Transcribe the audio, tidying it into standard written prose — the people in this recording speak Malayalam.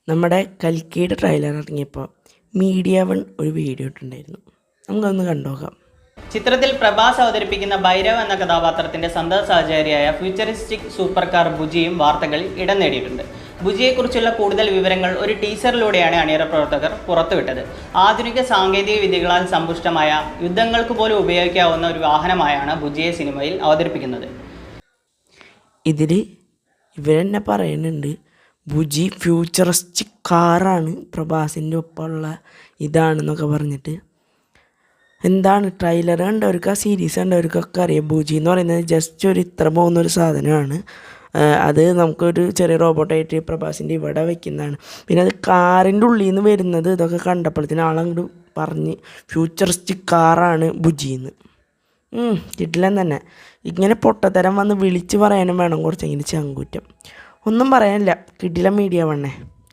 നമ്മുടെ കൽക്കിയുടെ ട്രെയിലർ ഇറങ്ങിയപ്പോൾ മീഡിയ വൺ ഒരു വീഡിയോ ഇട്ടുണ്ടായിരുന്നു. നമുക്കൊന്ന് കണ്ടുനോക്കാം. ചിത്രത്തിൽ പ്രഭാസ് അവതരിപ്പിക്കുന്ന ഭൈരവ് എന്ന കഥാപാത്രത്തിന്റെ സന്തത സഹചാരിയായ ഫ്യൂച്ചറിസ്റ്റിക് സൂപ്പർ കാർ ബുജിയും വാർത്തകളിൽ ഇടം നേടിയിട്ടുണ്ട്. ബുജിയെക്കുറിച്ചുള്ള കൂടുതൽ വിവരങ്ങൾ ഒരു ടീസറിലൂടെയാണ് അണിയറ പ്രവർത്തകർ പുറത്തുവിട്ടത്. ആധുനിക സാങ്കേതിക വിദ്യകളാൽ സമ്പുഷ്ടമായ യുദ്ധങ്ങൾക്ക് പോലും ഉപയോഗിക്കാവുന്ന ഒരു വാഹനമായാണ് ബുജിയെ സിനിമയിൽ അവതരിപ്പിക്കുന്നത്. ഇതിൽ ഇവരെന്നെ പറയുന്നുണ്ട്, ബുജി ഫ്യൂച്ചറിസ്റ്റിക് കാറാണ്, പ്രഭാസിൻ്റെ ഒപ്പമുള്ള ഇതാണെന്നൊക്കെ പറഞ്ഞിട്ട്. എന്താണ് ട്രെയിലർ കണ്ടവർക്ക്, ആ സീരീസ് കണ്ടവർക്കൊക്കെ അറിയാം. ബുജി എന്ന് പറയുന്നത് ജസ്റ്റ് ഒരു ഇത്ര പോകുന്നൊരു സാധനമാണ്. അത് നമുക്കൊരു ചെറിയ റോബോട്ടായിട്ട് പ്രഭാസിൻ്റെ ഇവിടെ വയ്ക്കുന്നതാണ്. പിന്നെ അത് കാറിൻ്റെ ഉള്ളിൽ നിന്ന് വരുന്നത് ഇതൊക്കെ കണ്ടപ്പോഴത്തേന് ആളങ്ങോട്ട് പറഞ്ഞ് ഫ്യൂച്ചറിസ്റ്റിക് കാറാണ് ബുജിന്ന്. കിട്ടില്ലെന്ന് തന്നെ. ഇങ്ങനെ പൊട്ടത്തരം വന്ന് വിളിച്ച് പറയാനും വേണം കുറച്ചെങ്കിലും ചങ്കൂറ്റം. ഒന്നും പറയാനില്ല. കിടിലം മീഡിയ വണ്ണേ.